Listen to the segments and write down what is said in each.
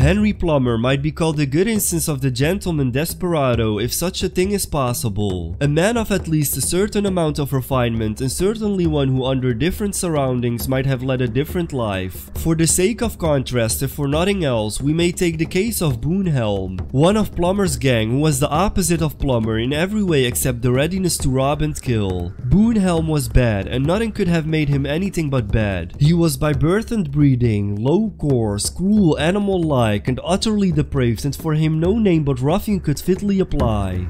Henry Plummer might be called a good instance of the gentleman desperado, if such a thing is possible. A man of at least a certain amount of refinement, and certainly one who under different surroundings might have led a different life. For the sake of contrast, if for nothing else, we may take the case of Boone Helm, one of Plummer's gang who was the opposite of Plummer in every way except the readiness to rob and kill. Boone Helm was bad, and nothing could have made him anything but bad. He was by birth and breeding low, coarse, cruel, animal-like, and utterly depraved, and for him no name but ruffian could fitly apply.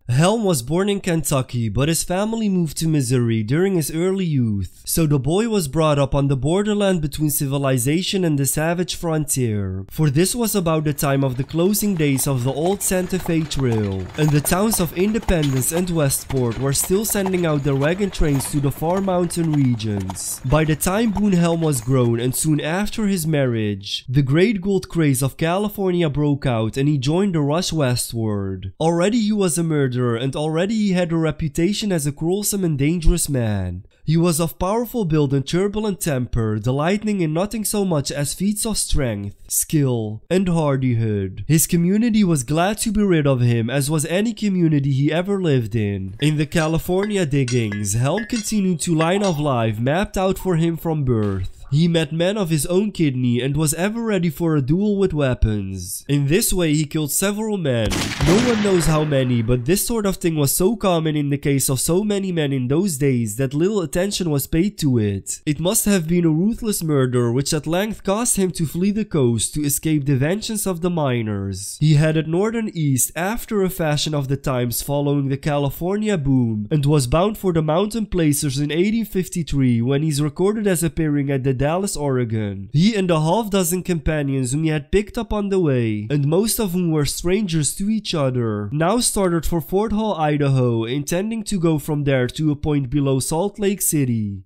Helm was born in Kentucky, but his family moved to Missouri during his early youth, so the boy was brought up on the borderland between civilization and the savage frontier. For this was about the time of the closing days of the old Santa Fe Trail, and the towns of Independence and Westport were still sending out their wagon trains to the far mountain regions. By the time Boone Helm was grown, and soon after his marriage, the great gold craze of California broke out and he joined the rush westward. Already he was a murderer, and already he had a reputation as a quarrelsome and dangerous man. He was of powerful build and turbulent temper, delighting in nothing so much as feats of strength, skill, and hardihood. His community was glad to be rid of him, as was any community he ever lived in. In the California diggings, Helm continued to line of life mapped out for him from birth. He met men of his own kidney and was ever ready for a duel with weapons. In this way he killed several men. No one knows how many, but this sort of thing was so common in the case of so many men in those days that little attention was paid to it. It must have been a ruthless murder which at length caused him to flee the coast to escape the vengeance of the miners. He headed north and east after a fashion of the times following the California boom, and was bound for the mountain placers in 1853 when he's recorded as appearing at the Dallas, Oregon. He and a half dozen companions whom he had picked up on the way, and most of whom were strangers to each other, now started for Fort Hall, Idaho, intending to go from there to a point below Salt Lake City.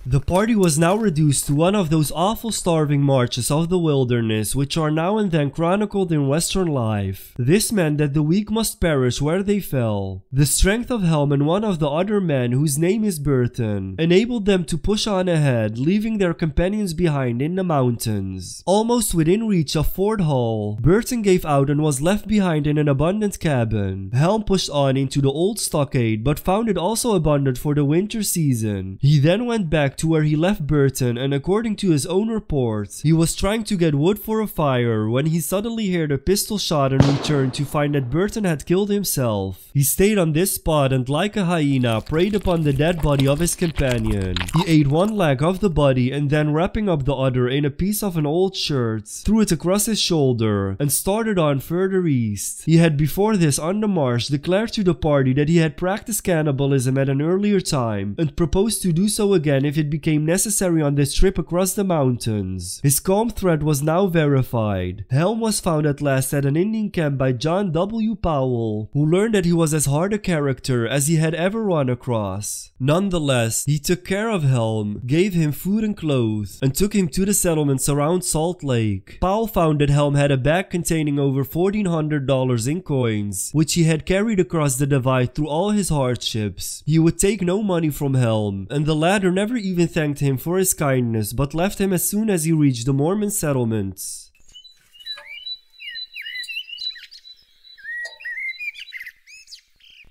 The party was now reduced to one of those awful starving marches of the wilderness which are now and then chronicled in Western life. This meant that the weak must perish where they fell. The strength of Helm and one of the other men, whose name is Burton, enabled them to push on ahead, leaving their companions behind in the mountains. Almost within reach of Fort Hall, Burton gave out and was left behind in an abundant cabin. Helm pushed on into the old stockade, but found it also abundant for the winter season. He then went back to where he left Burton, and according to his own reports, he was trying to get wood for a fire when he suddenly heard a pistol shot and returned to find that Burton had killed himself. He stayed on this spot and like a hyena preyed upon the dead body of his companion. He ate one leg of the body and then, wrapping up the other in a piece of an old shirt, threw it across his shoulder and started on further east. He had before this on the march declared to the party that he had practiced cannibalism at an earlier time and proposed to do so again if it became necessary on this trip across the mountains. His calm threat was now verified. Helm was found at last at an Indian camp by John W. Powell, who learned that he was as hard a character as he had ever run across. Nonetheless, he took care of Helm, gave him food and clothes, and took him to the settlements around Salt Lake. Powell found that Helm had a bag containing over $1,400 in coins, which he had carried across the divide through all his hardships. He would take no money from Helm, and the latter never even thanked him for his kindness, but left him as soon as he reached the Mormon settlements.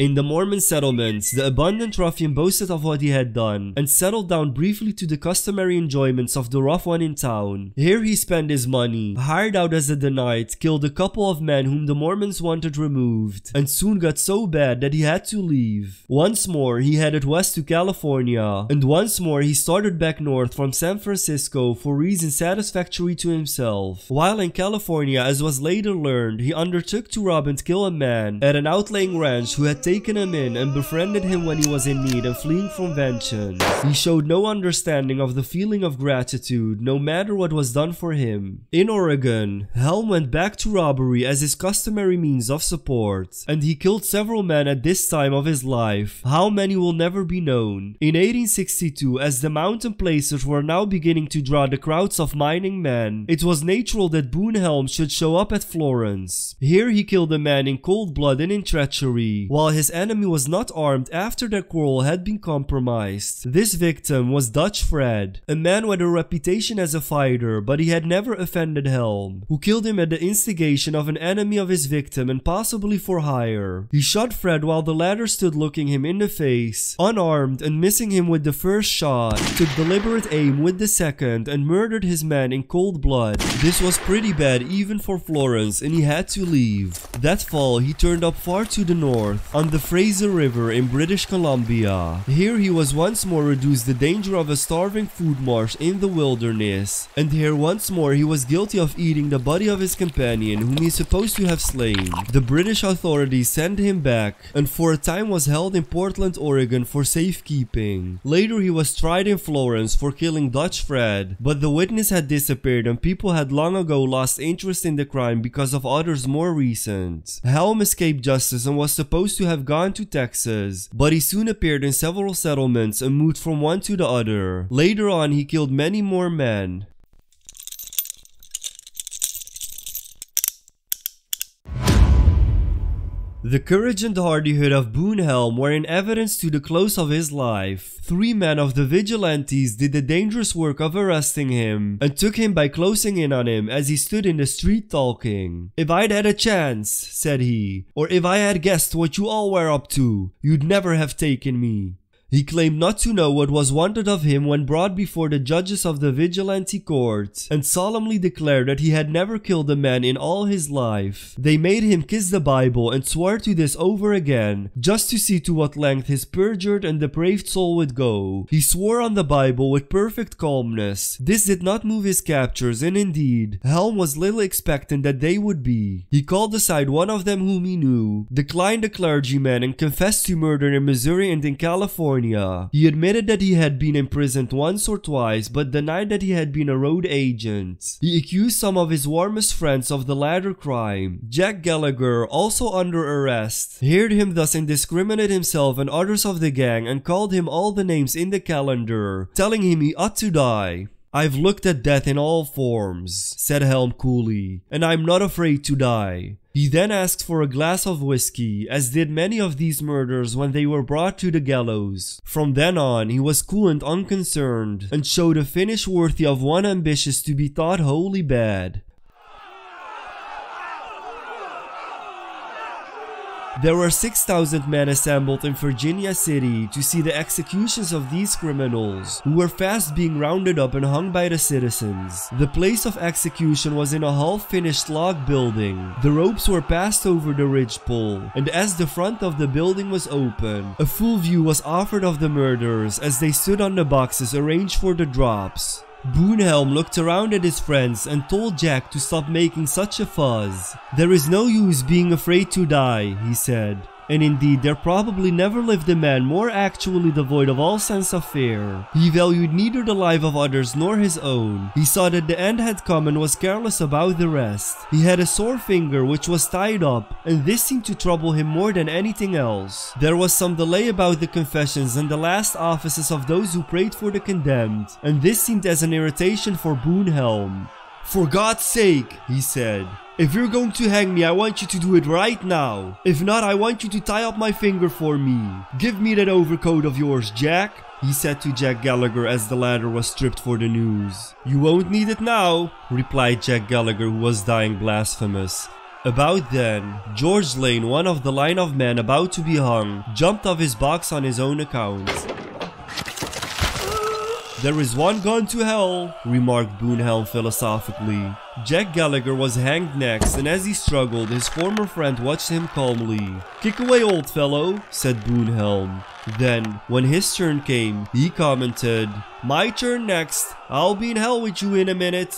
In the Mormon settlements, the abundant ruffian boasted of what he had done, and settled down briefly to the customary enjoyments of the rough one in town. Here he spent his money, hired out as a Danite, killed a couple of men whom the Mormons wanted removed, and soon got so bad that he had to leave. Once more he headed west to California, and once more he started back north from San Francisco for reasons satisfactory to himself. While in California, as was later learned, he undertook to rob and kill a man at an outlying ranch who had taken him in and befriended him when he was in need and fleeing from vengeance. He showed no understanding of the feeling of gratitude, no matter what was done for him. In Oregon, Helm went back to robbery as his customary means of support, and he killed several men at this time of his life. How many will never be known. In 1862, as the mountain placers were now beginning to draw the crowds of mining men, it was natural that Boone Helm should show up at Florence. Here he killed a man in cold blood and in treachery, while while his enemy was not armed after their quarrel had been compromised. This victim was Dutch Fred, a man with a reputation as a fighter, but he had never offended Helm, who killed him at the instigation of an enemy of his victim and possibly for hire. He shot Fred while the latter stood looking him in the face, unarmed, and missing him with the first shot, took deliberate aim with the second and murdered his man in cold blood. This was pretty bad even for Florence, and he had to leave. That fall, he turned up far to the north, on the Fraser River in British Columbia. Here he was once more reduced to the danger of a starving food marsh in the wilderness, and here once more he was guilty of eating the body of his companion whom he is supposed to have slain. The British authorities sent him back, and for a time was held in Portland, Oregon for safekeeping. Later he was tried in Florence for killing Dutch Fred, but the witness had disappeared and people had long ago lost interest in the crime because of others more recent. Helm escaped justice and was supposed to have gone to Texas, but he soon appeared in several settlements and moved from one to the other. Later on, he killed many more men. The courage and hardihood of Boone Helm were in evidence to the close of his life. 3 men of the vigilantes did the dangerous work of arresting him and took him by closing in on him as he stood in the street talking. "If I'd had a chance," said he, "or if I had guessed what you all were up to, you'd never have taken me." He claimed not to know what was wanted of him when brought before the judges of the vigilante court, and solemnly declared that he had never killed a man in all his life. They made him kiss the Bible and swore to this over again, just to see to what length his perjured and depraved soul would go. He swore on the Bible with perfect calmness. This did not move his captors, and indeed, Helm was little expectant that they would be. He called aside one of them whom he knew, declined a clergyman, and confessed to murder in Missouri and in California. He admitted that he had been imprisoned once or twice, but denied that he had been a road agent. He accused some of his warmest friends of the latter crime. Jack Gallagher, also under arrest, heard him thus indiscriminate himself and others of the gang and called him all the names in the calendar, telling him he ought to die. "I've looked at death in all forms," said Helm coolly, "and I'm not afraid to die." He then asked for a glass of whiskey, as did many of these murderers when they were brought to the gallows. From then on, he was cool and unconcerned, and showed a finish worthy of one ambitious to be thought wholly bad. There were 6,000 men assembled in Virginia City to see the executions of these criminals, who were fast being rounded up and hung by the citizens. The place of execution was in a half-finished log building. The ropes were passed over the ridgepole, and as the front of the building was open, a full view was offered of the murderers as they stood on the boxes arranged for the drops. Boone Helm looked around at his friends and told Jack to stop making such a fuss. "There is no use being afraid to die," he said. And indeed, there probably never lived a man more actually devoid of all sense of fear. He valued neither the life of others nor his own. He saw that the end had come and was careless about the rest. He had a sore finger which was tied up, and this seemed to trouble him more than anything else. There was some delay about the confessions and the last offices of those who prayed for the condemned, and this seemed as an irritation for Boone Helm. "For God's sake," he said, "if you're going to hang me, I want you to do it right now. If not, I want you to tie up my finger for me. Give me that overcoat of yours, Jack," he said to Jack Gallagher as the latter was stripped for the news. "You won't need it now," replied Jack Gallagher, who was dying blasphemous. About then, George Lane, one of the line of men about to be hung, jumped off his box on his own account. "There is one gone to hell," remarked Boone Helm philosophically. Jack Gallagher was hanged next, and as he struggled, his former friend watched him calmly. "Kick away, old fellow," said Boone Helm. Then, when his turn came, he commented, "My turn next. I'll be in hell with you in a minute."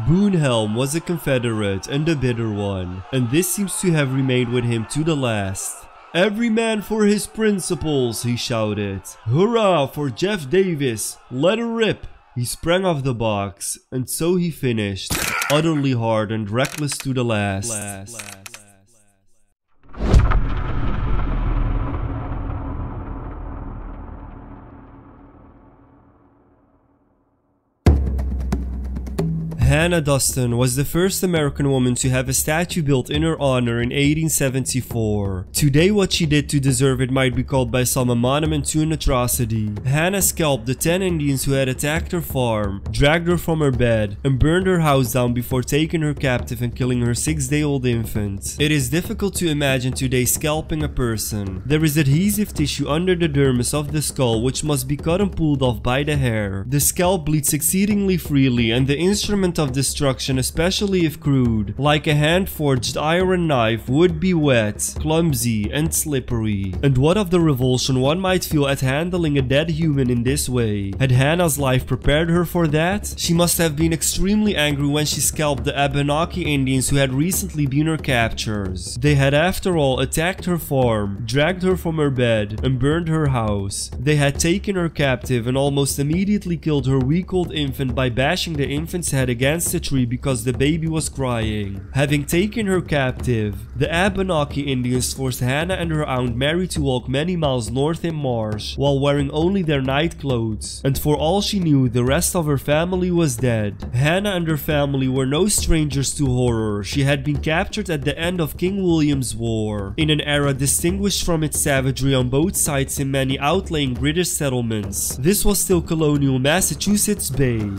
Boone Helm was a Confederate and a bitter one, and this seems to have remained with him to the last. "Every man for his principles," he shouted. "Hurrah for Jeff Davis! Let her rip!" He sprang off the box, and so he finished, utterly hard and reckless to the last. Hannah Duston was the first American woman to have a statue built in her honor in 1874. Today, what she did to deserve it might be called by some a monument to an atrocity. Hannah scalped the 10 Indians who had attacked her farm, dragged her from her bed, and burned her house down before taking her captive and killing her 6-day-old infant. It is difficult to imagine today scalping a person. There is adhesive tissue under the dermis of the skull which must be cut and pulled off by the hair. The scalp bleeds exceedingly freely, and the instrument of destruction, especially if crude, like a hand-forged iron knife, would be wet, clumsy, and slippery. And what of the revulsion one might feel at handling a dead human in this way? Had Hannah's life prepared her for that? She must have been extremely angry when she scalped the Abenaki Indians who had recently been her captors. They had after all attacked her farm, dragged her from her bed, and burned her house. They had taken her captive and almost immediately killed her week-old infant by bashing the infant's head against a tree because the baby was crying. Having taken her captive, the Abenaki Indians forced Hannah and her aunt Mary to walk many miles north in marsh while wearing only their night clothes, and for all she knew, the rest of her family was dead. Hannah and her family were no strangers to horror. She had been captured at the end of King William's War, in an era distinguished from its savagery on both sides in many outlying British settlements. This was still colonial Massachusetts Bay.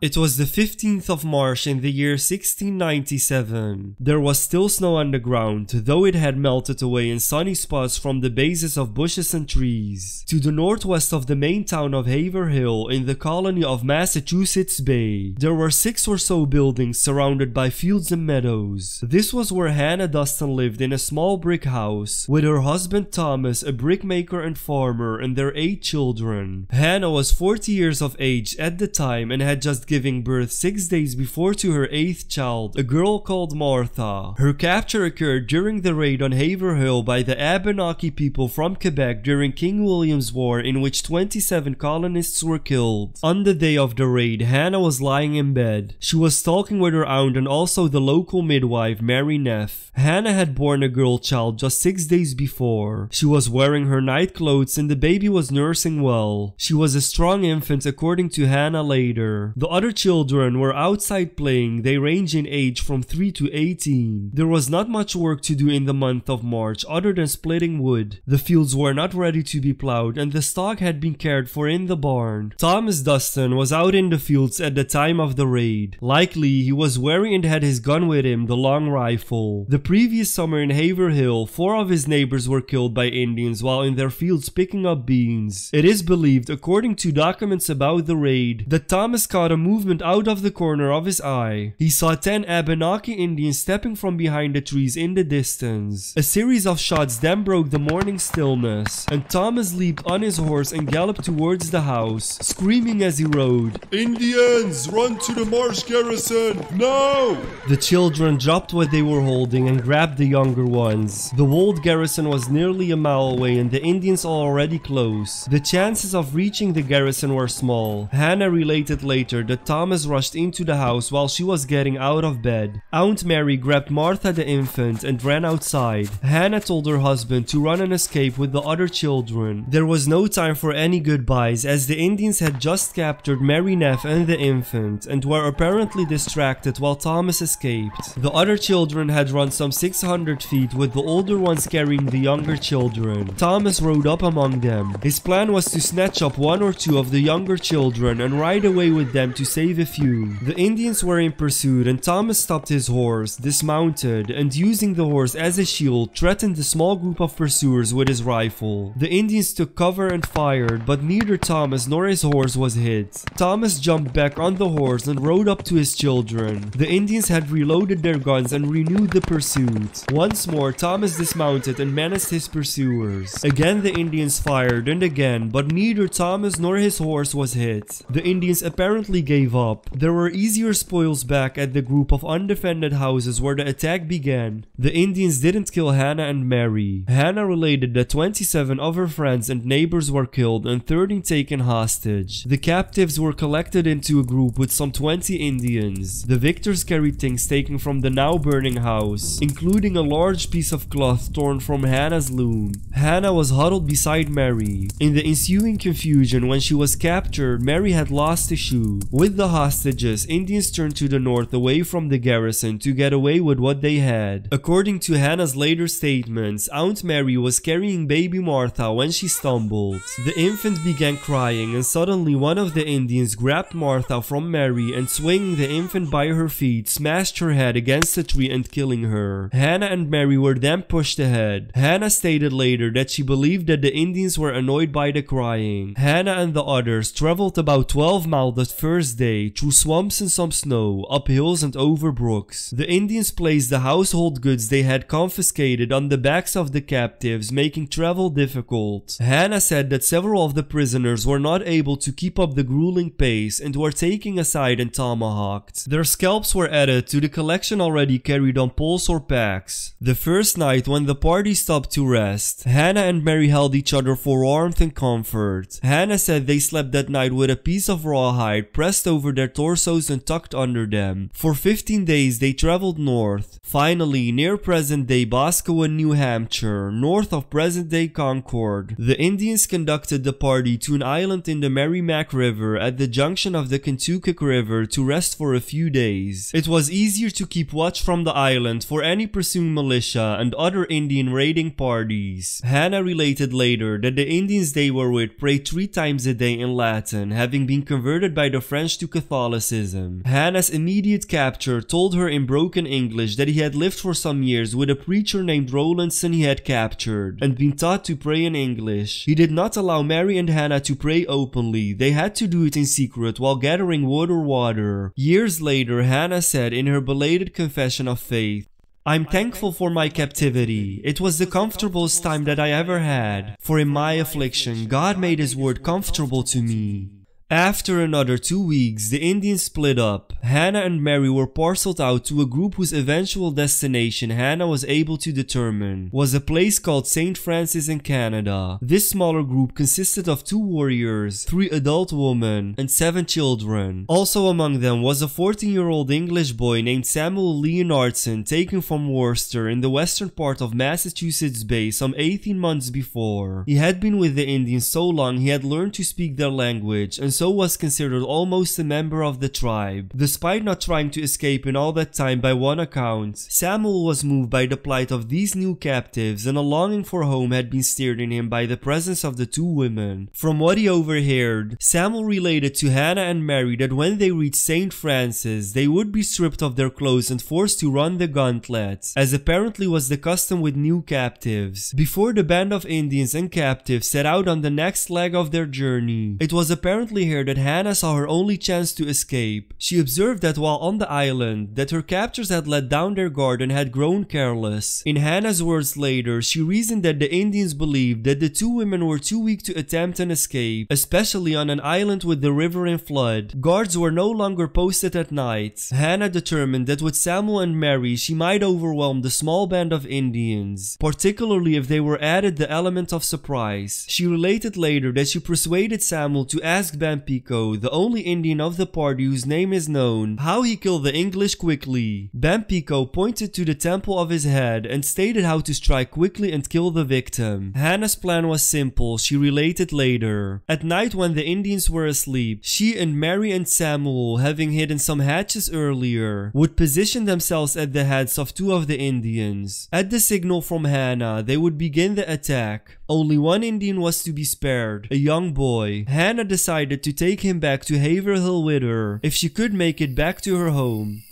It was the 15th of March in the year 1697. There was still snow on the ground, though it had melted away in sunny spots from the bases of bushes and trees. To the northwest of the main town of Haverhill, in the colony of Massachusetts Bay, there were 6 or so buildings surrounded by fields and meadows. This was where Hannah Duston lived in a small brick house, with her husband Thomas, a brickmaker and farmer, and their 8 children. Hannah was 40 years of age at the time and had just giving birth 6 days before to her 8th child, a girl called Martha. Her capture occurred during the raid on Haverhill by the Abenaki people from Quebec during King William's War, in which 27 colonists were killed. On the day of the raid, Hannah was lying in bed. She was talking with her aunt and also the local midwife, Mary Neff. Hannah had born a girl child just 6 days before. She was wearing her night clothes and the baby was nursing well. She was a strong infant according to Hannah later. The other children were outside playing. They range in age from 3 to 18. There was not much work to do in the month of March other than splitting wood. The fields were not ready to be plowed and the stock had been cared for in the barn. Thomas Duston was out in the fields at the time of the raid. Likely he was wearing and had his gun with him, the long rifle. The previous summer in Haverhill, 4 of his neighbors were killed by Indians while in their fields picking up beans. It is believed, according to documents about the raid, that Thomas caught a movement out of the corner of his eye. He saw 10 Abenaki Indians stepping from behind the trees in the distance. A series of shots then broke the morning stillness, and Thomas leaped on his horse and galloped towards the house, screaming as he rode, "Indians, run to the marsh garrison, now!" The children dropped what they were holding and grabbed the younger ones. The walled garrison was nearly a mile away and the Indians already close. The chances of reaching the garrison were small. Hannah related later that Thomas rushed into the house while she was getting out of bed. Aunt Mary grabbed Martha the infant and ran outside. Hannah told her husband to run and escape with the other children. There was no time for any goodbyes as the Indians had just captured Mary Neff and the infant and were apparently distracted while Thomas escaped. The other children had run some 600 feet with the older ones carrying the younger children. Thomas rode up among them. His plan was to snatch up 1 or 2 of the younger children and ride away with them to save a few. The Indians were in pursuit and Thomas stopped his horse, dismounted, and using the horse as a shield, threatened the small group of pursuers with his rifle. The Indians took cover and fired, but neither Thomas nor his horse was hit. Thomas jumped back on the horse and rode up to his children. The Indians had reloaded their guns and renewed the pursuit. Once more, Thomas dismounted and menaced his pursuers. Again the Indians fired and again, but neither Thomas nor his horse was hit. The Indians apparently gave up. There were easier spoils back at the group of undefended houses where the attack began. The Indians didn't kill Hannah and Mary. Hannah related that 27 of her friends and neighbors were killed and 13 taken hostage. The captives were collected into a group with some 20 Indians. The victors carried things taken from the now burning house, including a large piece of cloth torn from Hannah's loom. Hannah was huddled beside Mary. In the ensuing confusion when she was captured, Mary had lost a shoe. With the hostages, Indians turned to the north away from the garrison to get away with what they had. According to Hannah's later statements, Aunt Mary was carrying baby Martha when she stumbled. The infant began crying and suddenly one of the Indians grabbed Martha from Mary and swinging the infant by her feet, smashed her head against a tree and killing her. Hannah and Mary were then pushed ahead. Hannah stated later that she believed that the Indians were annoyed by the crying. Hannah and the others traveled about 12 miles that first day through swamps and some snow, up hills and over brooks. The Indians placed the household goods they had confiscated on the backs of the captives, making travel difficult. Hannah said that several of the prisoners were not able to keep up the grueling pace and were taken aside and tomahawked. Their scalps were added to the collection already carried on poles or packs. The first night when the party stopped to rest, Hannah and Mary held each other for warmth and comfort. Hannah said they slept that night with a piece of rawhide pressed over their torsos and tucked under them. For 15 days they traveled north. Finally, near present-day Boscawen, New Hampshire, north of present-day Concord, the Indians conducted the party to an island in the Merrimack River at the junction of the Kentucky River to rest for a few days. It was easier to keep watch from the island for any pursuing militia and other Indian raiding parties. Hannah related later that the Indians they were with prayed 3 times a day in Latin, having been converted by the French to Catholicism. Hannah's immediate captor told her in broken English that he had lived for some years with a preacher named Rowlandson he had captured and been taught to pray in English. He did not allow Mary and Hannah to pray openly. They had to do it in secret while gathering wood or water. Years later, Hannah said in her belated confession of faith, "I'm thankful for my captivity. It was the comfortablest time that I ever had, for in my affliction God made His word comfortable to me." After another 2 weeks, the Indians split up. Hannah and Mary were parceled out to a group whose eventual destination Hannah was able to determine was a place called St. Francis in Canada. This smaller group consisted of 2 warriors, 3 adult women, and 7 children. Also among them was a 14-year-old English boy named Samuel Leonardson, taken from Worcester in the western part of Massachusetts Bay some 18 months before. He had been with the Indians so long he had learned to speak their language and so was considered almost a member of the tribe. Despite not trying to escape in all that time by one account, Samuel was moved by the plight of these new captives and a longing for home had been stirred in him by the presence of the 2 women. From what he overheard, Samuel related to Hannah and Mary that when they reached St. Francis, they would be stripped of their clothes and forced to run the gauntlet, as apparently was the custom with new captives. Before the band of Indians and captives set out on the next leg of their journey, it was apparently here that Hannah saw her only chance to escape. She observed that while on the island, that her captors had let down their guard and had grown careless. In Hannah's words later, she reasoned that the Indians believed that the 2 women were too weak to attempt an escape, especially on an island with the river in flood. Guards were no longer posted at night. Hannah determined that with Samuel and Mary, she might overwhelm the small band of Indians, particularly if they were added the element of surprise. She related later that she persuaded Samuel to ask Bampico, the only Indian of the party whose name is known, how he killed the English quickly. Bampico pointed to the temple of his head and stated how to strike quickly and kill the victim. Hannah's plan was simple, she related later. At night when the Indians were asleep, she and Mary and Samuel, having hidden some hatches earlier, would position themselves at the heads of 2 of the Indians. At the signal from Hannah, they would begin the attack. Only one Indian was to be spared, a young boy. Hannah decided to take him back to Haverhill with her, if she could make it back to her home.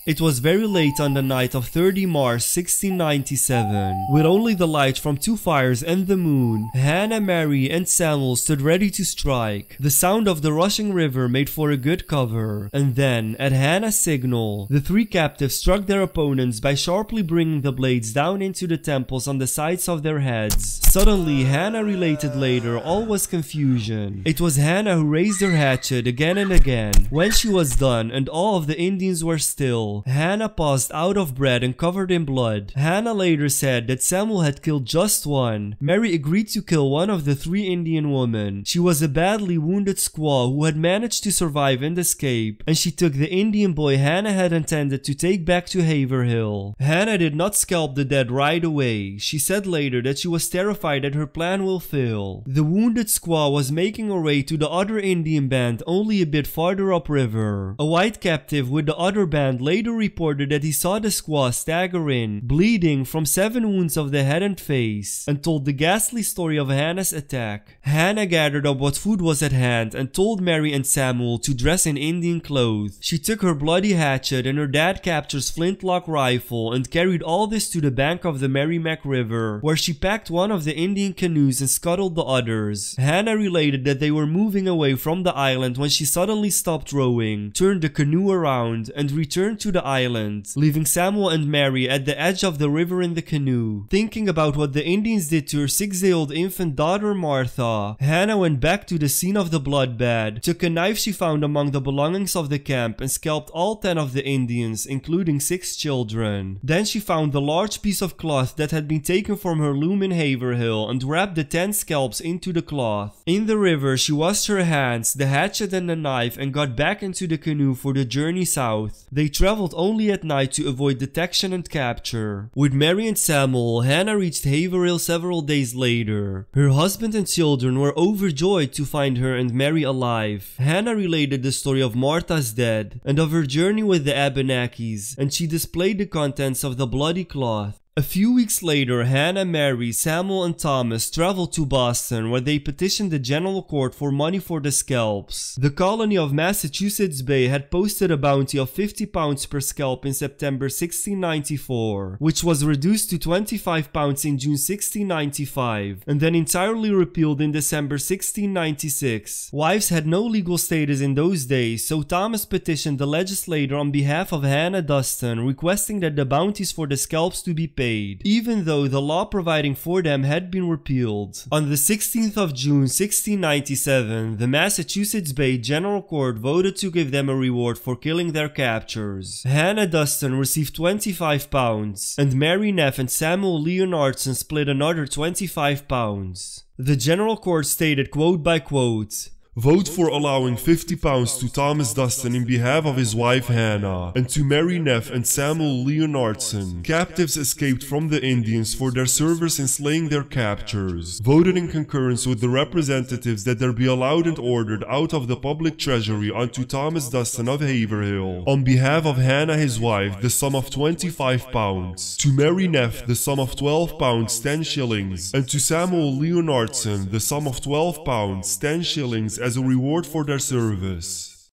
It was very late on the night of 30 March 1697. With only the light from 2 fires and the moon, Hannah, Mary, and Samuel stood ready to strike. The sound of the rushing river made for a good cover. And then, at Hannah's signal, the 3 captives struck their opponents by sharply bringing the blades down into the temples on the sides of their heads. Suddenly, Hannah related later, all was confusion. It was Hannah who raised her hatchet again and again. When she was done and all of the Indians were still, Hannah paused out of breath and covered in blood. Hannah later said that Samuel had killed just one. Mary agreed to kill one of the 3 Indian women. She was a badly wounded squaw who had managed to survive and escape, and she took the Indian boy Hannah had intended to take back to Haverhill. Hannah did not scalp the dead right away. She said later that she was terrified that her plan will fail. The wounded squaw was making her way to the other Indian band only a bit farther upriver. A white captive with the other band later reported that he saw the squaw stagger in, bleeding from 7 wounds of the head and face, and told the ghastly story of Hannah's attack. Hannah gathered up what food was at hand and told Mary and Samuel to dress in Indian clothes. She took her bloody hatchet and her dad capture's flintlock rifle and carried all this to the bank of the Merrimack River, where she packed one of the Indian canoes and scuttled the others. Hannah related that they were moving away from the island when she suddenly stopped rowing, turned the canoe around, and returned to the island, leaving Samuel and Mary at the edge of the river in the canoe. Thinking about what the Indians did to her 6-day-old infant daughter Martha, Hannah went back to the scene of the bloodbath, took a knife she found among the belongings of the camp, and scalped all 10 of the Indians, including 6 children. Then she found the large piece of cloth that had been taken from her loom in Haverhill and wrapped the 10 scalps into the cloth. In the river, she washed her hands, the hatchet and the knife, and got back into the canoe for the journey south. They traveled only at night to avoid detection and capture. With Mary and Samuel, Hannah reached Haverhill several days later. Her husband and children were overjoyed to find her and Mary alive. Hannah related the story of Martha's death and of her journey with the Abenakis, and she displayed the contents of the bloody cloth. A few weeks later, Hannah, Mary, Samuel, and Thomas traveled to Boston, where they petitioned the General Court for money for the scalps. The colony of Massachusetts Bay had posted a bounty of 50 pounds per scalp in September 1694, which was reduced to 25 pounds in June 1695, and then entirely repealed in December 1696. Wives had no legal status in those days, so Thomas petitioned the legislature on behalf of Hannah Duston, requesting that the bounties for the scalps to be paid, even though the law providing for them had been repealed. On the 16th of June 1697, the Massachusetts Bay General Court voted to give them a reward for killing their captors. Hannah Duston received 25 pounds, and Mary Neff and Samuel Leonardson split another 25 pounds. The General Court stated, quote by quote, "Vote for allowing 50 pounds to Thomas Duston in behalf of his wife Hannah, and to Mary Neff and Samuel Leonardson, captives escaped from the Indians, for their service in slaying their captors. Voted in concurrence with the representatives that there be allowed and ordered out of the public treasury unto Thomas Duston of Haverhill, on behalf of Hannah his wife, the sum of 25 pounds, to Mary Neff the sum of 12 pounds 10 shillings, and to Samuel Leonardson the sum of 12 pounds 10 shillings as a reward for their service."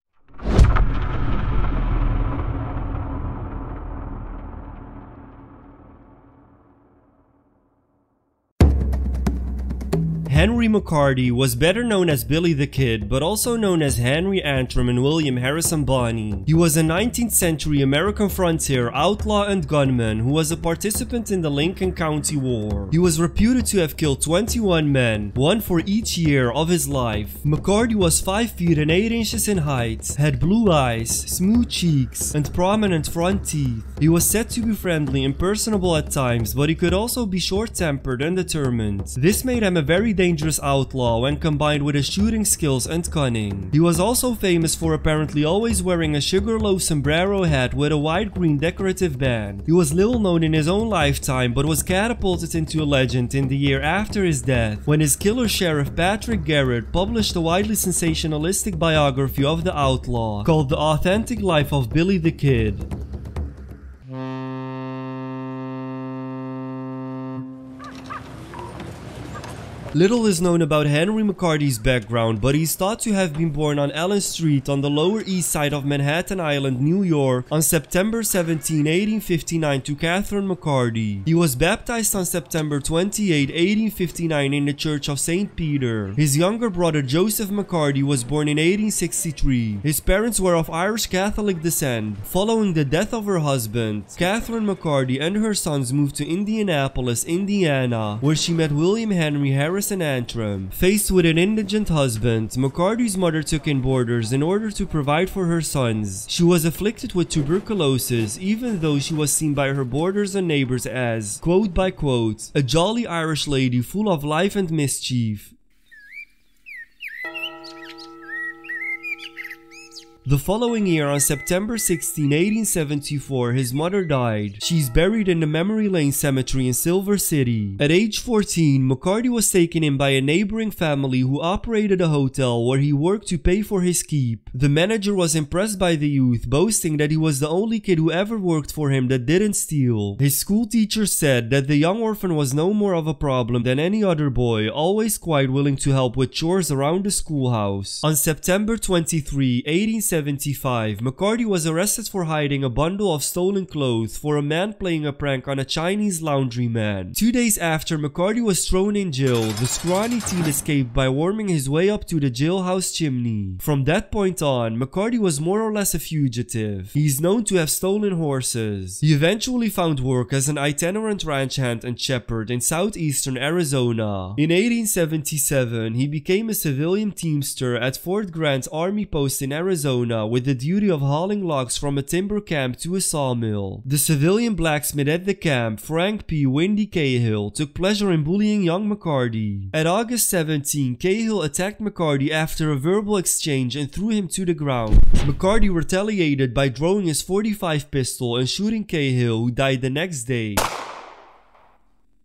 Henry McCarty was better known as Billy the Kid, but also known as Henry Antrim and William Harrison Bonney. He was a 19th century American frontier outlaw and gunman who was a participant in the Lincoln County War. He was reputed to have killed 21 men, one for each year of his life. McCarty was 5 feet and 8 inches in height, had blue eyes, smooth cheeks, and prominent front teeth. He was said to be friendly and personable at times, but he could also be short-tempered and determined. This made him a very dangerous outlaw when combined with his shooting skills and cunning. He was also famous for apparently always wearing a sugarloaf sombrero hat with a wide green decorative band. He was little known in his own lifetime, but was catapulted into a legend in the year after his death, when his killer sheriff Patrick Garrett published a widely sensationalistic biography of the outlaw called The Authentic Life of Billy the Kid. Little is known about Henry McCarty's background, but he's thought to have been born on Ellen Street on the Lower East Side of Manhattan Island, New York, on September 17, 1859 to Catherine McCarty. He was baptized on September 28, 1859 in the Church of St. Peter. His younger brother Joseph McCarty was born in 1863. His parents were of Irish Catholic descent. Following the death of her husband, Catherine McCarty and her sons moved to Indianapolis, Indiana, where she met William Henry Harrison Antrim. Faced with an indigent husband, McCarty's mother took in boarders in order to provide for her sons. She was afflicted with tuberculosis, even though she was seen by her boarders and neighbors as, quote by quote, a jolly Irish lady full of life and mischief. The following year, on September 16, 1874, his mother died. She's buried in the Memory Lane Cemetery in Silver City. At age 14, McCarty was taken in by a neighboring family who operated a hotel where he worked to pay for his keep. The manager was impressed by the youth, boasting that he was the only kid who ever worked for him that didn't steal. His school teacher said that the young orphan was no more of a problem than any other boy, always quite willing to help with chores around the schoolhouse. On September 23, 1875, McCarty was arrested for hiding a bundle of stolen clothes for a man playing a prank on a Chinese laundryman. 2 days after McCarty was thrown in jail, the scrawny teen escaped by worming his way up to the jailhouse chimney. From that point on, McCarty was more or less a fugitive. He is known to have stolen horses. He eventually found work as an itinerant ranch hand and shepherd in southeastern Arizona. In 1877, he became a civilian teamster at Fort Grant Army Post in Arizona, with the duty of hauling logs from a timber camp to a sawmill. The civilian blacksmith at the camp, Frank P. Windy Cahill, took pleasure in bullying young McCarty. At August 17, Cahill attacked McCarty after a verbal exchange and threw him to the ground. McCarty retaliated by throwing his .45 pistol and shooting Cahill, who died the next day.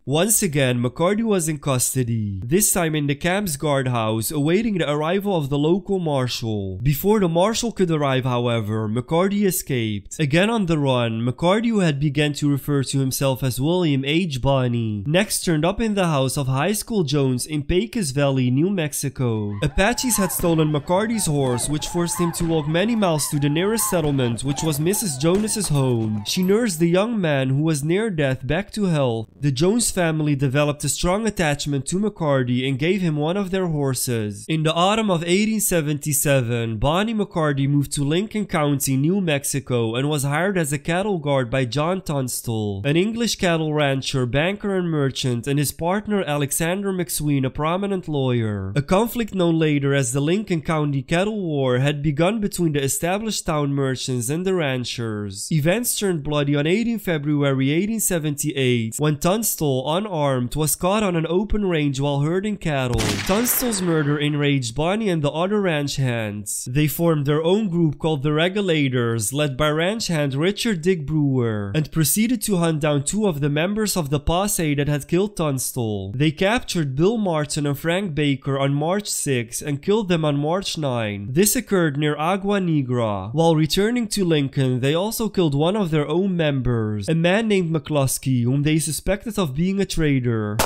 Once again, McCarty was in custody, this time in the camp's guardhouse, awaiting the arrival of the local marshal. Before the marshal could arrive, however, McCarty escaped. Again on the run, McCarty, who had begun to refer to himself as William H. Bonney, next turned up in the house of High School Jones in Pecos Valley, New Mexico. Apaches had stolen McCarty's horse, which forced him to walk many miles to the nearest settlement, which was Mrs. Jonas's home. She nursed the young man, who was near death, back to health. The Jones family developed a strong attachment to McCarty and gave him one of their horses. In the autumn of 1877, Bonnie McCarty moved to Lincoln County, New Mexico, and was hired as a cattle guard by John Tunstall, an English cattle rancher, banker and merchant, and his partner Alexander McSween, a prominent lawyer. A conflict known later as the Lincoln County Cattle War had begun between the established town merchants and the ranchers. Events turned bloody on 18 February 1878 when Tunstall, unarmed, was caught on an open range while herding cattle. Tunstall's murder enraged Bonnie and the other ranch hands. They formed their own group called the Regulators, led by ranch hand Richard Dick Brewer, and proceeded to hunt down two of the members of the posse that had killed Tunstall. They captured Bill Martin and Frank Baker on March 6 and killed them on March 9. This occurred near Agua Negra. While returning to Lincoln, they also killed one of their own members, a man named McCluskey, whom they suspected of being a traitor.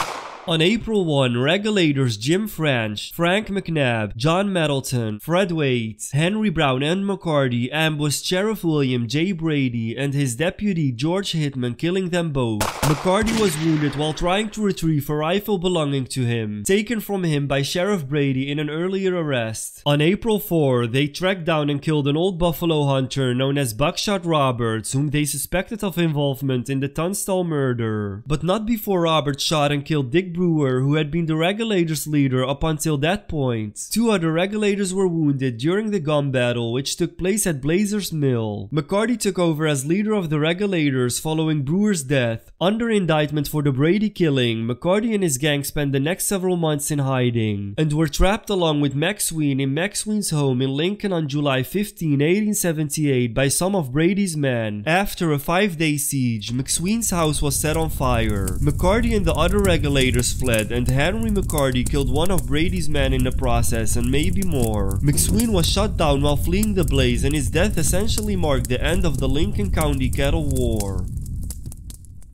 On April 1, Regulators Jim French, Frank McNabb, John Middleton, Fred Waite, Henry Brown, and McCarty ambushed Sheriff William J. Brady and his deputy George Hitman, killing them both. McCarty was wounded while trying to retrieve a rifle belonging to him, taken from him by Sheriff Brady in an earlier arrest. On April 4, they tracked down and killed an old buffalo hunter known as Buckshot Roberts, whom they suspected of involvement in the Tunstall murder. But not before Roberts shot and killed Dick Brewer, who had been the Regulators' leader up until that point. Two other Regulators were wounded during the gun battle, which took place at Blazer's Mill. McCarty took over as leader of the Regulators following Brewer's death. Under indictment for the Brady killing, McCarty and his gang spent the next several months in hiding, and were trapped along with McSween in McSween's home in Lincoln on July 15, 1878 by some of Brady's men. After a 5-day siege, McSween's house was set on fire. McCarty and the other Regulators fled, and Henry McCarty killed one of Brady's men in the process, and maybe more. McSween was shot down while fleeing the blaze, and his death essentially marked the end of the Lincoln County Cattle War.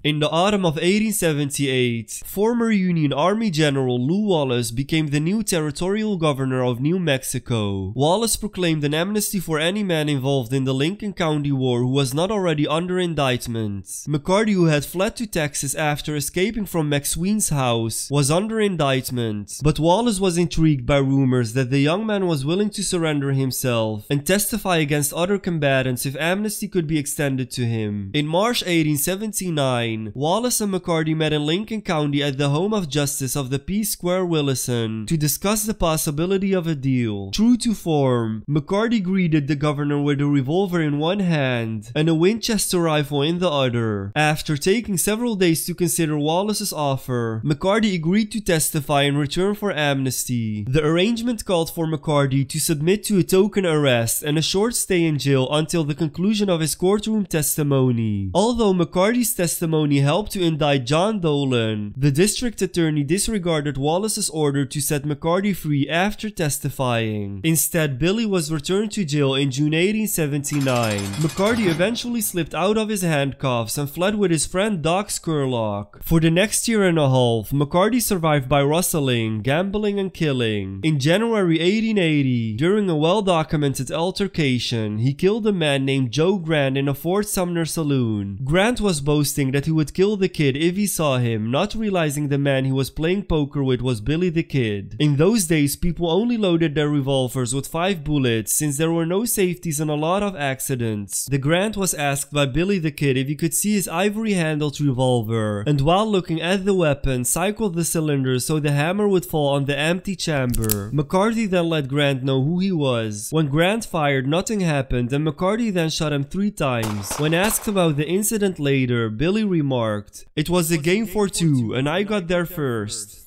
In the autumn of 1878, former Union Army General Lew Wallace became the new territorial governor of New Mexico. Wallace proclaimed an amnesty for any man involved in the Lincoln County War who was not already under indictment. McCarty, who had fled to Texas after escaping from McSween's house, was under indictment, but Wallace was intrigued by rumors that the young man was willing to surrender himself and testify against other combatants if amnesty could be extended to him. In March 1879, Wallace and McCarty met in Lincoln County at the home of Justice of the Peace Square Willison to discuss the possibility of a deal. True to form, McCarty greeted the governor with a revolver in one hand and a Winchester rifle in the other. After taking several days to consider Wallace's offer, McCarty agreed to testify in return for amnesty. The arrangement called for McCarty to submit to a token arrest and a short stay in jail until the conclusion of his courtroom testimony. Although McCarty's testimony helped to indict John Dolan, the district attorney disregarded Wallace's order to set McCarty free after testifying. Instead, Billy was returned to jail in June 1879. McCarty eventually slipped out of his handcuffs and fled with his friend Doc Scurlock. For the next year and a half, McCarty survived by rustling, gambling, and killing. In January 1880, during a well-documented altercation, he killed a man named Joe Grant in a Fort Sumner saloon. Grant was boasting that he would kill the kid if he saw him, not realizing the man he was playing poker with was Billy the Kid. In those days, people only loaded their revolvers with 5 bullets since there were no safeties and a lot of accidents. The Grant was asked by Billy the Kid if he could see his ivory-handled revolver, and while looking at the weapon, cycled the cylinder so the hammer would fall on the empty chamber. McCarty then let Grant know who he was. When Grant fired, nothing happened, and McCarty then shot him 3 times. When asked about the incident later, Billy remarked, "It was a game for 2 and I got there first."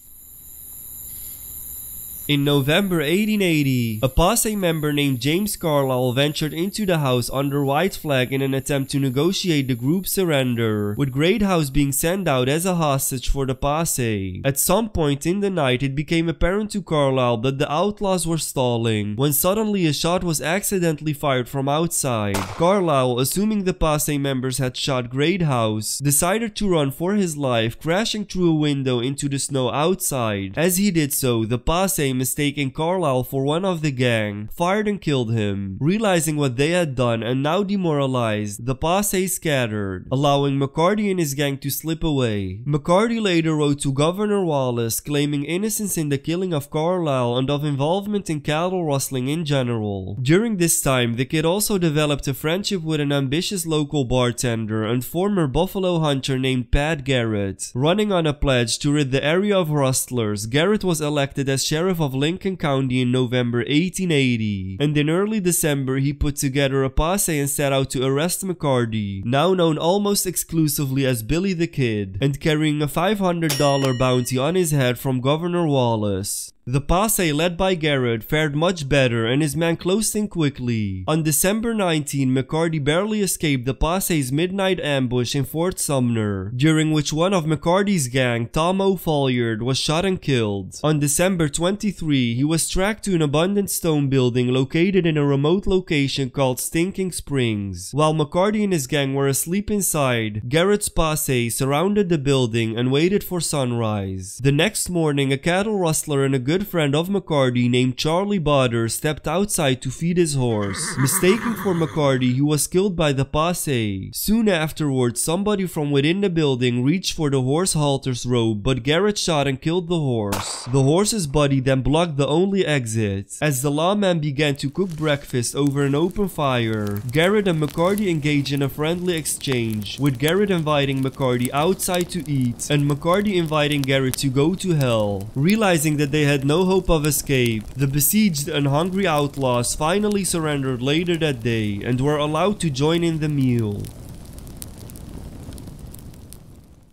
In November 1880, a posse member named James Carlisle ventured into the house under white flag in an attempt to negotiate the group's surrender, with Greathouse being sent out as a hostage for the posse. At some point in the night, it became apparent to Carlisle that the outlaws were stalling, when suddenly a shot was accidentally fired from outside. Carlisle, assuming the posse members had shot Greathouse, decided to run for his life, crashing through a window into the snow outside. As he did so, the posse, mistaking Carlisle for one of the gang, fired and killed him. Realizing what they had done and now demoralized, the posse scattered, allowing McCarty and his gang to slip away. McCarty later wrote to Governor Wallace claiming innocence in the killing of Carlisle and of involvement in cattle rustling in general. During this time, the kid also developed a friendship with an ambitious local bartender and former buffalo hunter named Pat Garrett. Running on a pledge to rid the area of rustlers, Garrett was elected as sheriff of Lincoln County in November 1880, and in early December he put together a posse and set out to arrest McCarty, now known almost exclusively as Billy the Kid, and carrying a $500 bounty on his head from Governor Wallace. The posse led by Garrett fared much better and his men closed in quickly. On December 19, McCarty barely escaped the posse's midnight ambush in Fort Sumner, during which one of McCarty's gang, Tom O'Folliard, was shot and killed. On December 23, he was tracked to an abandoned stone building located in a remote location called Stinking Springs. While McCarty and his gang were asleep inside, Garrett's posse surrounded the building and waited for sunrise. The next morning, a cattle rustler and a good friend of McCarty named Charlie Botter stepped outside to feed his horse. Mistaken for McCarty, he was killed by the posse. Soon afterwards, somebody from within the building reached for the horse halter's rope, but Garrett shot and killed the horse. The horse's body then blocked the only exit. As the lawman began to cook breakfast over an open fire, Garrett and McCarty engaged in a friendly exchange, with Garrett inviting McCarty outside to eat and McCarty inviting Garrett to go to hell. Realizing that they had no hope of escape, the besieged and hungry outlaws finally surrendered later that day and were allowed to join in the meal.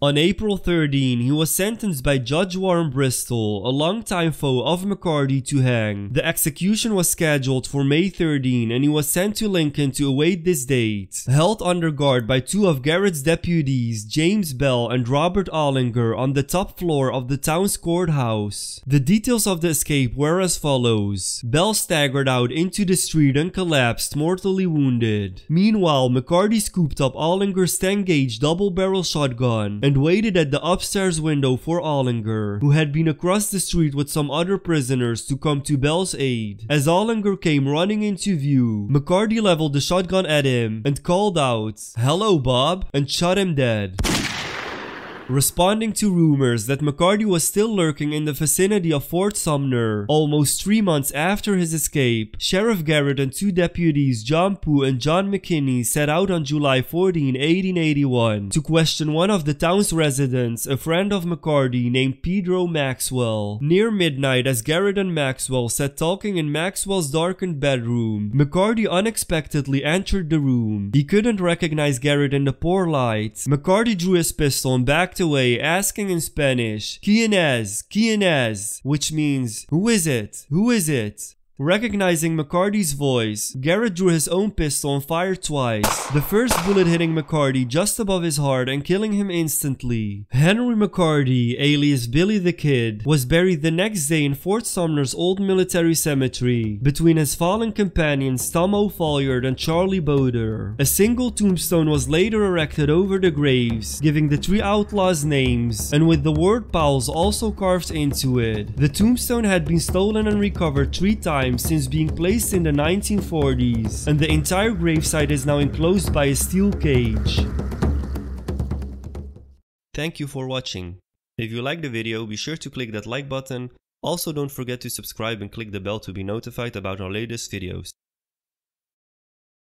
On April 13, he was sentenced by Judge Warren Bristol, a longtime foe of McCarty, to hang. The execution was scheduled for May 13 and he was sent to Lincoln to await this date. Held under guard by two of Garrett's deputies, James Bell and Robert Ollinger, on the top floor of the town's courthouse. The details of the escape were as follows. Bell staggered out into the street and collapsed, mortally wounded. Meanwhile, McCarty scooped up Ollinger's 10-gauge double-barrel shotgun and waited at the upstairs window for Ollinger, who had been across the street with some other prisoners, to come to Bell's aid. As Ollinger came running into view, McCarty leveled the shotgun at him and called out, "Hello, Bob," and shot him dead. Responding to rumors that McCarty was still lurking in the vicinity of Fort Sumner, almost 3 months after his escape, Sheriff Garrett and two deputies, John Pugh and John McKinney, set out on July 14, 1881 to question one of the town's residents, a friend of McCarty named Pedro Maxwell. Near midnight, as Garrett and Maxwell sat talking in Maxwell's darkened bedroom, McCarty unexpectedly entered the room. He couldn't recognize Garrett in the poor light. McCarty drew his pistol and backed away, asking in Spanish, "¿Quién es?" Which means, "Who is it? Who is it?" Recognizing McCarty's voice, Garrett drew his own pistol and fired twice, the first bullet hitting McCarty just above his heart and killing him instantly. Henry McCarty, alias Billy the Kid, was buried the next day in Fort Sumner's old military cemetery, between his fallen companions Tom O'Folliard and Charlie Boder. A single tombstone was later erected over the graves, giving the three outlaws names, and with the word Pals also carved into it. The tombstone had been stolen and recovered 3 times since being placed in the 1940s, and the entire gravesite is now enclosed by a steel cage. Thank you for watching. If you liked the video, be sure to click that like button. Also, don't forget to subscribe and click the bell to be notified about our latest videos.